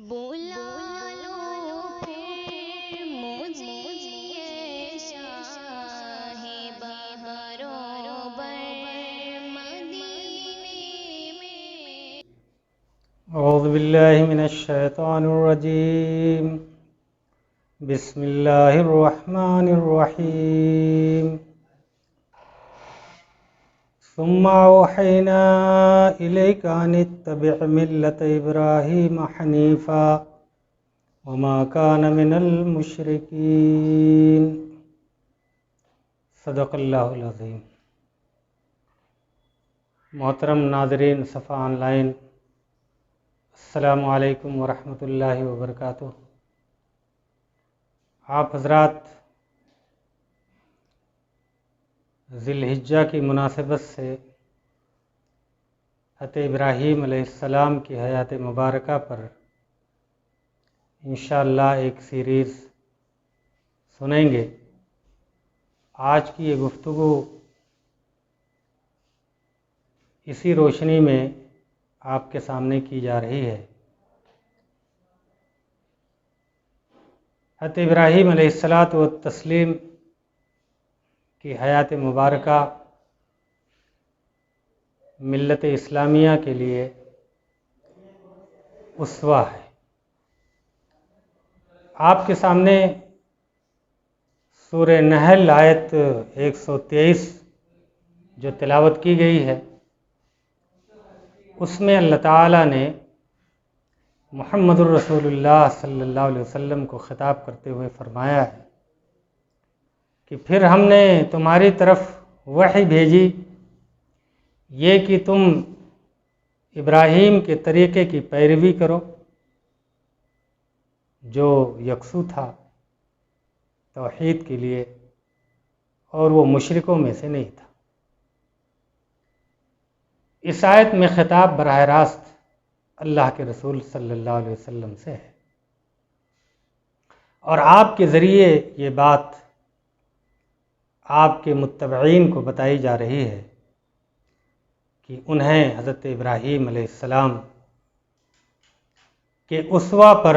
बुला लो फिर मुझे ये शाहे बहरों मदीने में। औज़ु बिल्लाहि मिनश शैतानिर रजीम। बिस्मिल्लाहिर रहमानिर रहीम। सुम्मा औहैना इलैका अनित्तबि' मिल्लत इब्राहीम हनीफ़ा वमा कान मिनल मुशरिकीन। सदक़ल्लाहुल अज़ीम। मोहतरम नाज़रीन सफ़ा ऑनलाइन, अस्सलामु अलैकुम वरहमतुल्लाहि वबरकातुहू। आप हज़रात ज़िलहिज्जा की मुनासिबत से हज़रत इब्राहीम अलैहिस्सलाम की हयात मुबारका पर इंशाअल्लाह एक सीरीज़ सुनेंगे। आज की ये गुफ्तगू इसी रोशनी में आपके सामने की जा रही है। हज़रत इब्राहीम अलैहिस्सलातु वत्तस्लीम की हयात मुबारका मिल्लत इस्लामिया के लिए उसवा है। आपके सामने सूरह नहल आयत 123 जो तिलावत की गई है, उसमें अल्लाह ताला ने मुहम्मदुर रसूलुल्लाह सल्लल्लाहु अलैहि वसल्लम को ख़िताब करते हुए फरमाया है कि फिर हमने तुम्हारी तरफ वही भेजी ये कि तुम इब्राहीम के तरीक़े की पैरवी करो जो यकसू था तौहीद के लिए, और वो मुशरिकों में से नहीं था। इस आयत में ख़िताब बराह रास्त अल्लाह के रसूल सल्लल्लाहु अलैहि वसल्लम से है, और आपके ज़रिए ये बात आपके मुत्तबईन को बताई जा रही है कि उन्हें हज़रत इब्राहीम अलैहिस्सलाम के उसवा पर,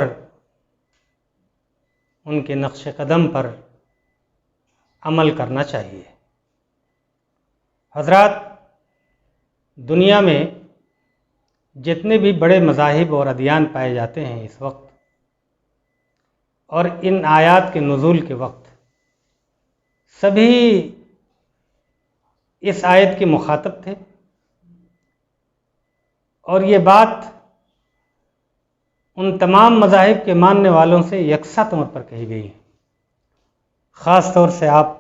उनके नक्श कदम पर अमल करना चाहिए। हज़रात, दुनिया में जितने भी बड़े मज़ाहिब और अदियान पाए जाते हैं इस वक्त और इन आयात के नुज़ूल के वक्त, सभी इस आयत के मुखातब थे, और ये बात उन तमाम मज़ाहिब के मानने वालों से यकसा तौर पर कही गई है। ख़ास तौर से आप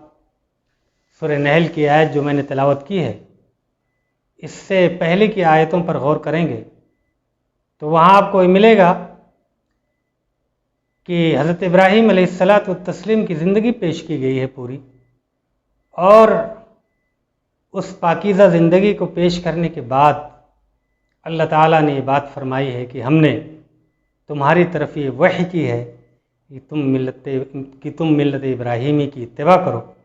सूरह नहल की आयत जो मैंने तिलावत की है, इससे पहले की आयतों पर गौर करेंगे तो वहाँ आपको ये मिलेगा कि हज़रत इब्राहीम अलैहिस्सलातु वत्तस्लीम की ज़िंदगी पेश की गई है पूरी, और उस पाकीज़ा ज़िंदगी को पेश करने के बाद अल्लाह ताला ने ये बात फरमाई है कि हमने तुम्हारी तरफ ये वही की है कि तुम मिल्लत इब्राहीमी की इत्तिबा करो,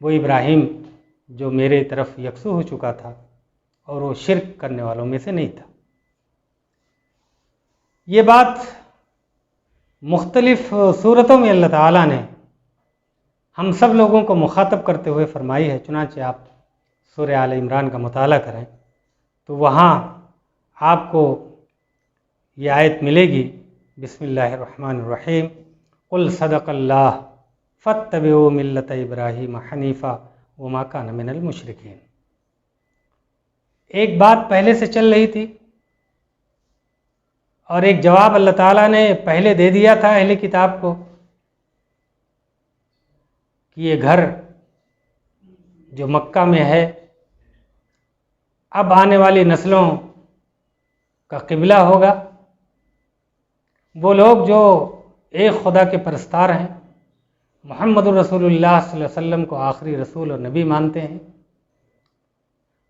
वो इब्राहीम जो मेरे तरफ यकसू हो चुका था और वो शिर्क करने वालों में से नहीं था। ये बात मुख्तलिफ सूरतों में अल्लाह ताला ने हम सब लोगों को मुखातब करते हुए फरमाई है। चुनांचे आप सूरह आल इमरान का मुताला करें तो वहाँ आपको ये आयत मिलेगी, बिस्मिल्लाहिर्रहमानिर्रहीम, कुल सदक़ल्लाह फत्तबिऊ मिल्लत इब्राहीम हनीफ़ा वमा कान मिनल मुशरिकीन। एक बात पहले से चल रही थी और एक जवाब अल्लाह ताला ने पहले दे दिया था अहले किताब को कि ये घर जो मक्का में है अब आने वाली नस्लों का क़िबला होगा। वो लोग जो एक खुदा के परस्तार हैं, मुहम्मदुर रसूलुल्लाह सल्लल्लाहु अलैहि वसल्लम को आखिरी रसूल और नबी मानते हैं,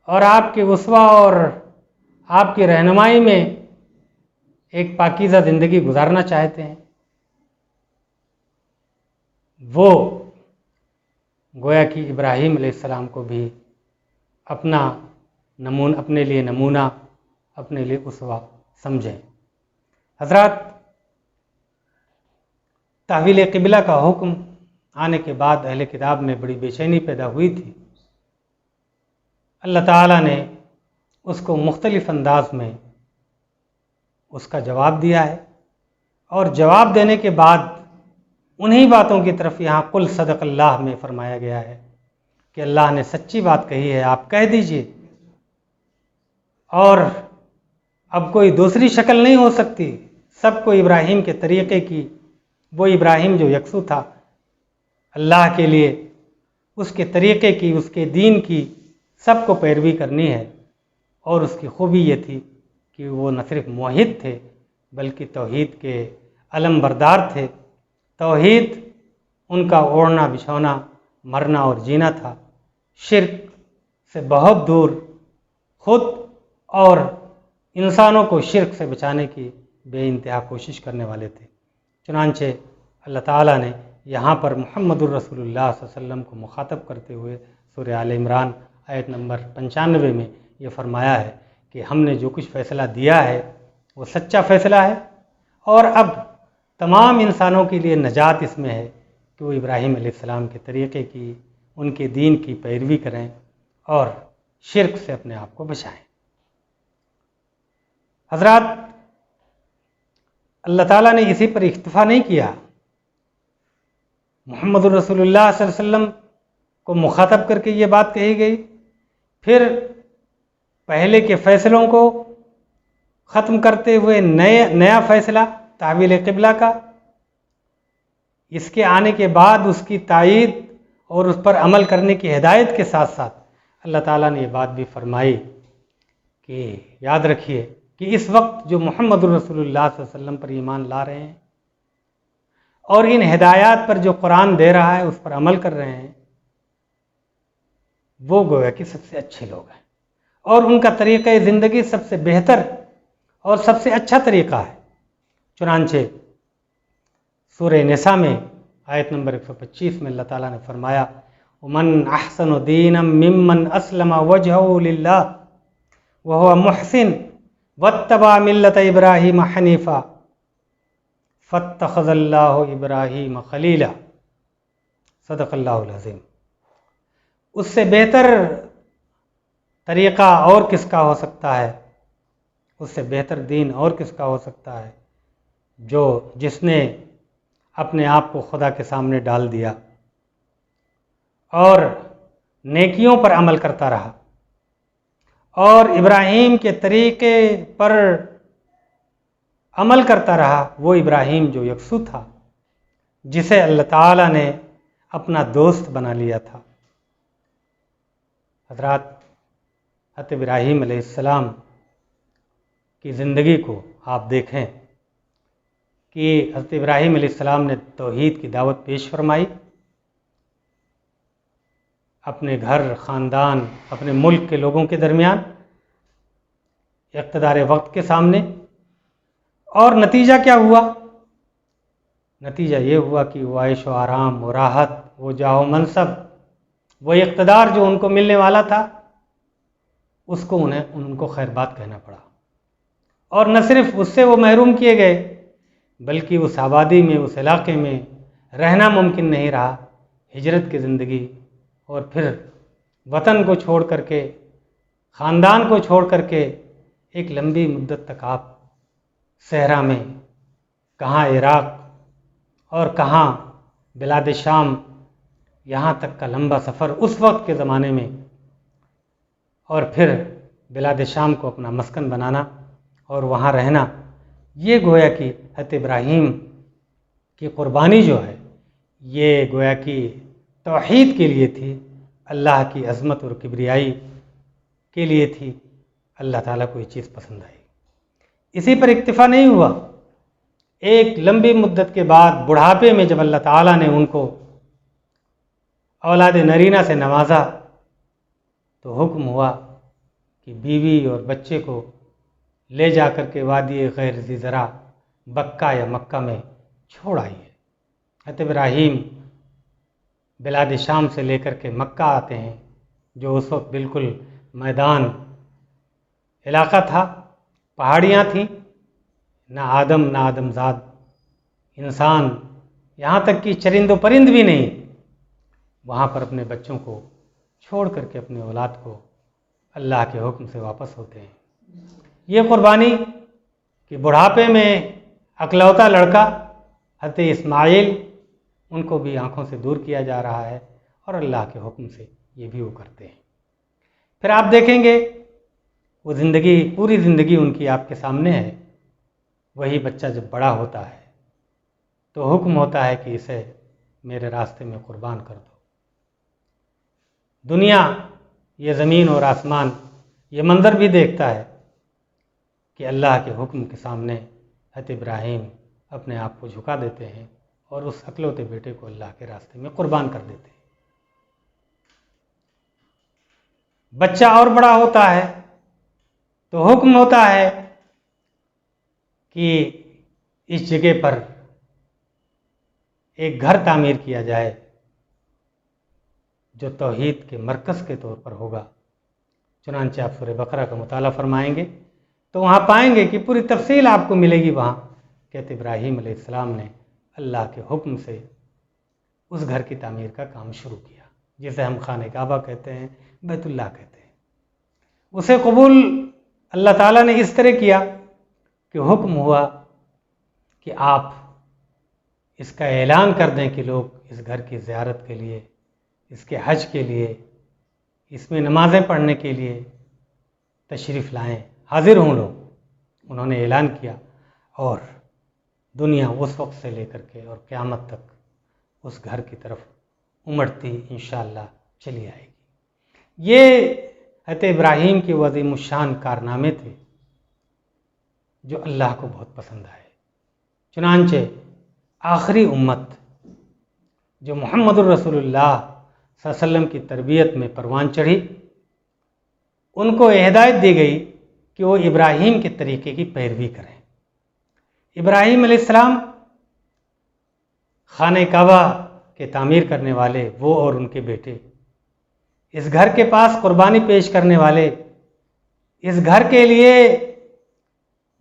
और आपके उसवा और आपकी रहनुमाई में एक पाकीज़ा ज़िंदगी गुजारना चाहते हैं, वो गोया कि इब्राहीम अलैहिस्सलाम को भी अपने लिए नमूना, अपने लिए उसवा समझें। हजरात, तहवील क़िबला का हुक्म आने के बाद अहले किताब में बड़ी बेचैनी पैदा हुई थी। अल्लाह ताला ने उसको मुख्तलिफ अंदाज में उसका जवाब दिया है, और जवाब देने के बाद उन्हीं बातों की तरफ यहाँ कुल सदक़ल्लाह में फरमाया गया है कि अल्लाह ने सच्ची बात कही है, आप कह दीजिए। और अब कोई दूसरी शक्ल नहीं हो सकती, सबको इब्राहीम के तरीक़े की, वो इब्राहीम जो यकसू था अल्लाह के लिए, उसके तरीक़े की, उसके दीन की सबको पैरवी करनी है। और उसकी खूबी ये थी कि वो न सिर्फ मुवहिद थे बल्कि तौहीद के अलमबरदार थे। तौहीद उनका ओढ़ना बिछौना, मरना और जीना था। शिर्क से बहुत दूर, खुद और इंसानों को शिर्क से बचाने की बेइंतहा कोशिश करने वाले थे। चुनांचे अल्लाह ताला ने यहाँ पर मुहम्मदुर रसूलुल्लाह सल्लल्लाहु अलैहि वसल्लम को मुखातब करते हुए सूरह आल इमरान आयत नंबर 95 में ये फरमाया है कि हमने जो कुछ फ़ैसला दिया है वो सच्चा फ़ैसला है, और अब तमाम इंसानों के लिए नजात इसमें है कि वो इब्राहीम अलैहिस्सलाम के तरीक़े की, उनके दीन की पैरवी करें और शिर्क से अपने आप को बचाएं। हज़रात, अल्लाह ताला ने इसी पर इक्तफ़ा नहीं किया। मुहम्मद रसूलुल्लाह सल्लल्लाहु अलैहि वसल्लम को मुखातब करके ये बात कही गई, फिर पहले के फ़ैसलों को ख़त्म करते हुए नया फ़ैसला तावील क़िबला का, इसके आने के बाद उसकी तायीद और उस पर अमल करने की हिदायत के साथ साथ अल्लाह ताला ने ये बात भी फरमाई कि याद रखिए कि इस वक्त जो मुहम्मद रसूलुल्लाह सल्लल्लाहु अलैहि वसल्लम पर ईमान ला रहे हैं और इन हिदायत पर जो कुरान दे रहा है उस पर अमल कर रहे हैं, वो गोया कि सबसे अच्छे लोग हैं और उनका तरीक़ा ज़िंदगी सबसे बेहतर और सबसे अच्छा तरीक़ा है। चुनांचे सूरह निसा में आयत नंबर 125 में अल्लाह ताला ने फरमाया, मन अहसनु दीनम मिम्मन अस्लमा वजहहु लिल्लाह व हुवा मुहसिन वत्तबा मिल्लत इब्राहीम हनीफा फत्तखज़ल्लाहु इब्राहीम खलीला। सदक़ल्लाहुल अज़ीम। उससे बेहतर तरीक़ा और किसका हो सकता है, उससे बेहतर दीन और किसका हो सकता है जिसने अपने आप को खुदा के सामने डाल दिया और नेकियों पर अमल करता रहा और इब्राहीम के तरीक़े पर अमल करता रहा। वो इब्राहीम जो यकसू था, जिसे अल्लाह ताला ने अपना दोस्त बना लिया था। हज़रात, हज़रत इब्राहीम अलैहिस्सलाम की ज़िंदगी को आप देखें कि हज़रत इब्राहीम अलैहिस्सलाम ने तौहीद की दावत पेश फरमाई अपने घर, ख़ानदान, अपने मुल्क के लोगों के दरमियान, इक़्तिदार वक्त के सामने। और नतीजा क्या हुआ? नतीजा ये हुआ कि वो आयशो आराम, वो राहत, वो जाहो मनसब, वो इक़्तिदार जो उनको मिलने वाला था उसको उनको खैरबात कहना पड़ा। और न सिर्फ उससे वो महरूम किए गए बल्कि उस आबादी में, उस इलाके में रहना मुमकिन नहीं रहा। हिजरत की ज़िंदगी और फिर वतन को छोड़ करके, ख़ानदान को छोड़ करके एक लंबी मुद्दत तक आप सहरा में, कहाँ इराक़ और कहाँ बिलाद शाम, यहाँ तक का लंबा सफ़र उस वक्त के ज़माने में, और फिर बिलाद शाम को अपना मस्कन बनाना और वहाँ रहना, ये गोया कि हज़रत इब्राहीम की क़ुरबानी जो है ये गोया कि तौहीद के लिए थी, अल्लाह की अज़मत और किब्रियाई के लिए थी। अल्लाह ताला को ये चीज़ पसंद आई। इसी पर इक्तिफ़ा नहीं हुआ, एक लंबी मुद्दत के बाद बुढ़ापे में जब अल्लाह ताला ने उनको औलाद नरीना से नवाजा तो हुक्म हुआ कि बीवी और बच्चे को ले जा कर के वादी गैर ज़रा बक्का या मक्का में छोड़ आइए। हज़रत इब्राहीम बिलाद शाम से लेकर के मक्का आते हैं, जो उस वक्त बिल्कुल मैदान इलाका था, पहाड़ियाँ थीं, ना आदमजाद इंसान, यहाँ तक कि चरिंदो परिंद भी नहीं, वहाँ पर अपने बच्चों को छोड़ करके अपने औलाद को अल्लाह के हुक्म से वापस होते हैं। ये कुर्बानी कि बुढ़ापे में अकलौता लड़का हज़रत इस्माइल, उनको भी आँखों से दूर किया जा रहा है और अल्लाह के हुक्म से ये भी वो करते हैं। फिर आप देखेंगे वो ज़िंदगी, पूरी ज़िंदगी उनकी आपके सामने है। वही बच्चा जब बड़ा होता है तो हुक्म होता है कि इसे मेरे रास्ते में कुर्बान कर दो। दुनिया, ये ज़मीन और आसमान, ये मंज़र भी देखता है कि अल्लाह के हुक्म के सामने हज़रत इब्राहीम अपने आप को झुका देते हैं और उस अकलौते बेटे को अल्लाह के रास्ते में कुर्बान कर देते हैं। बच्चा और बड़ा होता है तो हुक्म होता है कि इस जगह पर एक घर तामीर किया जाए जो तौहीद के मरकज़ के तौर पर होगा। चुनांचे आप सूरह बकरा का मुताला फरमाएंगे तो वहाँ पाएंगे कि पूरी तफसील आपको मिलेगी। वहाँ कहते इब्राहीम अलैहिस्सलाम ने अल्लाह के हुक्म से उस घर की तामीर का काम शुरू किया, जिसे हम खाने काबा कहते हैं, बैतुल्लाह कहते हैं। उसे कबूल अल्लाह ताला ने इस तरह किया कि हुक्म हुआ कि आप इसका ऐलान कर दें कि लोग इस घर की ज़ियारत के लिए, इसके हज के लिए, इसमें नमाज़ें पढ़ने के लिए तशरीफ़ लाएं, हाजिर हों लोग। उन्होंने ऐलान किया और दुनिया उस वक्त से लेकर के और क़यामत तक उस घर की तरफ उमड़ती इंशाअल्लाह चली आएगी। ये हज़रत इब्राहीम के वज़ीमुश्शान कारनामे थे जो अल्लाह को बहुत पसंद आए। चुनांचे आखिरी उम्मत जो मुहम्मदुर रसूलुल्लाह सल्लल्लाहु अलैहि वसल्लम की तरबियत में परवान चढ़ी, उनको हिदायत दी गई कि वो इब्राहीम के तरीके की पैरवी करें। इब्राहीम अलैहिस्सलाम खाने काबा के तामीर करने वाले, वो और उनके बेटे, इस घर के पास कुर्बानी पेश करने वाले, इस घर के लिए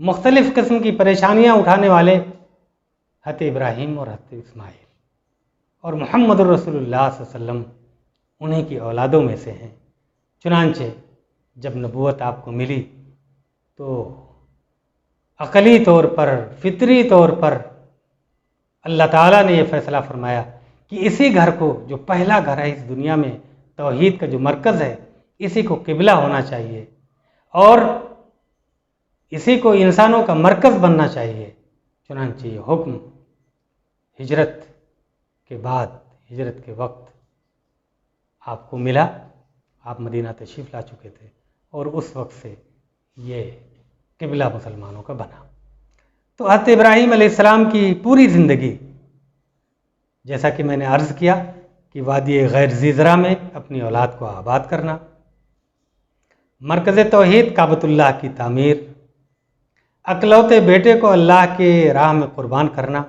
मुख्तलिफ़ किस्म की परेशानियाँ उठाने वाले हज़रत इब्राहीम और हज़रत इस्माइल, और मुहम्मदुर रसूलुल्लाह सल्लल्लाहु अलैहि वसल्लम उन्हीं की औलादों में से हैं। चुनांचे जब नबूवत आपको मिली तो अक़ली तौर पर, फितरी तौर पर अल्लाह ताला ने यह फ़ैसला फरमाया कि इसी घर को, जो पहला घर है इस दुनिया में, तौहीद का जो मरकज़ है, इसी को क़िबला होना चाहिए और इसी को इंसानों का मरकज़ बनना चाहिए। चुनांचे ये हुक्म हिजरत के बाद, हिजरत के वक्त आपको मिला। आप मदीना तशरीफ़ ला चुके थे और उस वक्त से ये क़िबला मुसलमानों का बना। तो हज़रत इब्राहीम अलैहिस्सलाम की पूरी ज़िंदगी, जैसा कि मैंने अर्ज़ किया कि वादी गैर ज़ीज़रा में अपनी औलाद को आबाद करना, मरकज़ तौहीद काबतुल्लाह की तामीर, अकलौते बेटे को अल्लाह के राह में कुर्बान करना,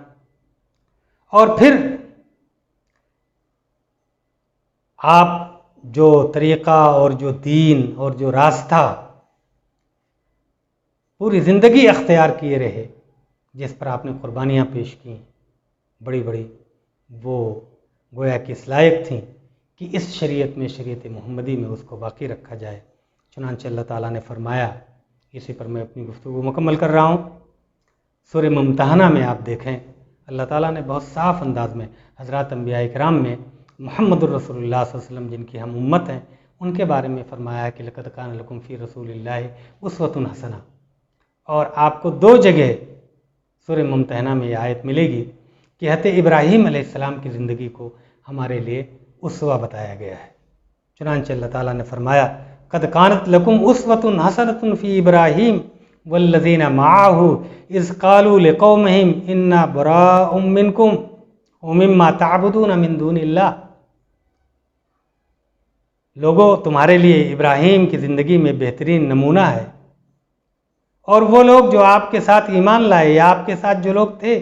और फिर आप जो तरीक़ा और जो दीन और जो रास्ता पूरी ज़िंदगी अख्तियार किए रहे, जिस पर आपने कुर्बानियाँ पेश की बड़ी बड़ी, वो गोया कि इस लायक थी कि इस शरीयत में, शरीयत मोहम्मदी में उसको बाकी रखा जाए। चुनांचे अल्लाह ताला ने फरमाया, इसी पर मैं अपनी गुफ्तगू मुकम्मल कर रहा हूँ। सूरह मुम्तहना में आप देखें, अल्लाह ताला ने बहुत साफ़ अंदाज में हज़रात अंबिया इकराम में मुहम्मदुर रसूलुल्लाह सल्लल्लाहु अलैहि वसल्लम, जिनकी हम उम्मत हैं, उनके बारे में फ़रमाया कि लक़द कान लकुम फ़ी रसूलिल्लाहि उस्वतुन हसना। और आपको दो जगह सूरह मुम्तहना में यह आयत मिलेगी कि हज़रत इब्राहीम अलैहिस्सलाम की ज़िंदगी को हमारे लिए उसवा बताया गया है। चुनांचे अल्लाह ताला ने फरमाया, क़द कानत लकुम उस्वतुन हसनतुन फ़ी इब्राहीम वल्लज़ीना माअहु इज़ क़ालू लिक़ौमिहिम इन्ना बराअुम मिनकुम व मिम्मा तअबुदून मिन दूनिल्लाह। लोगों, तुम्हारे लिए इब्राहीम की ज़िंदगी में बेहतरीन नमूना है, और वो लोग जो आपके साथ ईमान लाए, या आपके साथ जो लोग थे,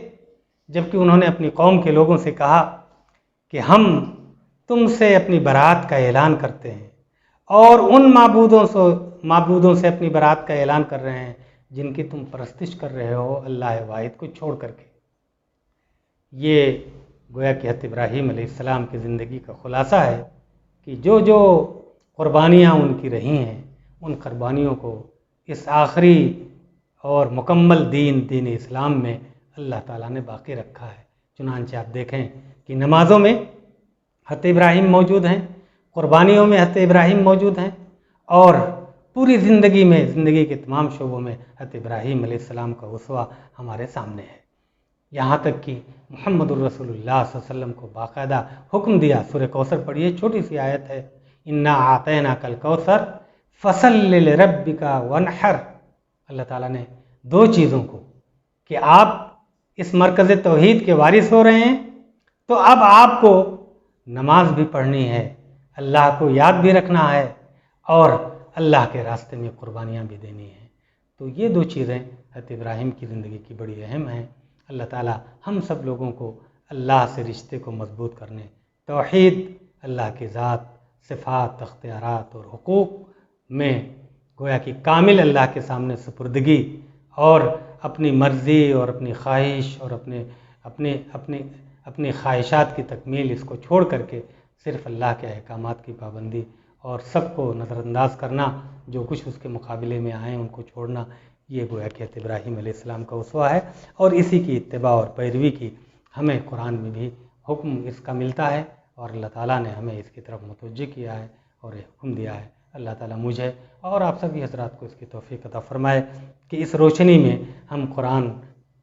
जबकि उन्होंने अपनी कौम के लोगों से कहा कि हम तुमसे अपनी बरात का ऐलान करते हैं, और उन माबूदों से अपनी बरात का ऐलान कर रहे हैं जिनकी तुम परस्तिश कर रहे हो अल्लाह वाहिद को छोड़ करके। ये गोया कि हज़रत इब्राहीम अलैहिस्सलाम की ज़िंदगी का खुलासा है कि जो जो क़ुरबानियाँ उनकी रही हैं उन क़ुरबानियों को इस आखिरी और मुकम्मल दीन इस्लाम में अल्लाह ताला ने बाकी रखा है। चुनांचे आप देखें कि नमाज़ों में हज़रत इब्राहीम मौजूद हैं, क़ुरबानियों में हज़रत इब्राहीम मौजूद हैं और पूरी ज़िंदगी में, ज़िंदगी के तमाम शोबों में हज़रत इब्राहीम अलैहिस्सलाम का उसवा हमारे सामने है। यहाँ तक कि मुहम्मदुर रसूलुल्लाह सल्लल्लाहु अलैहि वसल्लम को बाकायदा हुक्म दिया। सूरह कौसर पढ़िए, छोटी सी आयत है, इन्ना आतैना कल कौसर फसल्लि लिरब्बिका वनहर। अल्लाह ताला ने दो चीज़ों को कि आप इस मरकज़ तौहीद के वारिस हो रहे हैं तो अब आपको नमाज भी पढ़नी है, अल्लाह को याद भी रखना है और अल्लाह के रास्ते में क़ुरबानियाँ भी देनी हैं। तो ये दो चीज़ें हज़रत इब्राहीम की ज़िंदगी की बड़ी अहम हैं। अल्लाह ताला हम सब लोगों को अल्लाह से रिश्ते को मजबूत करने, तौहीद, अल्लाह की ज़ात, सिफ़ात, अख्तियारात और हुकूक में गोया कि कामिल अल्लाह के सामने सुपुर्दगी और अपनी मर्ज़ी और अपनी ख्वाहिश और अपनी ख्वाहिशात की तकमील इसको छोड़ करके सिर्फ़ अल्लाह के अहकामात की पाबंदी और सबको नज़रअंदाज करना, जो कुछ उसके मुकाबले में आए उनको छोड़ना, ये गोया कि हज़रत इब्राहीम अलैहिस्सलाम का उसवा है। और इसी की इत्तिबा और पैरवी की हमें कुरान में भी हुक्म इसका मिलता है और अल्लाह ताला ने हमें इसकी तरफ मुतवज्जह किया है और ये हुक्म दिया है। अल्लाह ताला मुझे और आप सभी हज़रात को इसकी तौफ़ीक़ अता फ़रमाए कि इस रोशनी में हम कुरान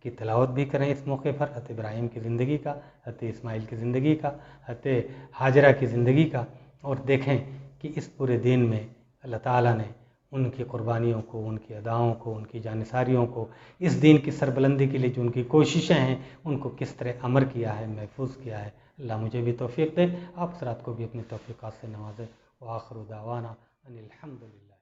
की तिलावत भी करें। इस मौके पर हज़रत इब्राहीम की ज़िंदगी का, हज़रत इस्माइल की ज़िंदगी का, हज़रत हाजरा की ज़िंदगी का, और देखें कि इस पूरे दिन में अल्लाह ताला ने उनकी क़ुरबानियों को, उनकी अदाओं को, उनकी जानिसारियों को, इस दीन की सरबुलंदी के लिए जो उनकी कोशिशें हैं उनको किस तरह अमर किया है, महफूज किया है। अल्लाह मुझे भी तौफ़ीक़ दे, आप हज़रात को भी अपनी तौफ़ीक़ात से नवाज़े। व आखिरु दावाना अनिल हम्दुलिल्लाह।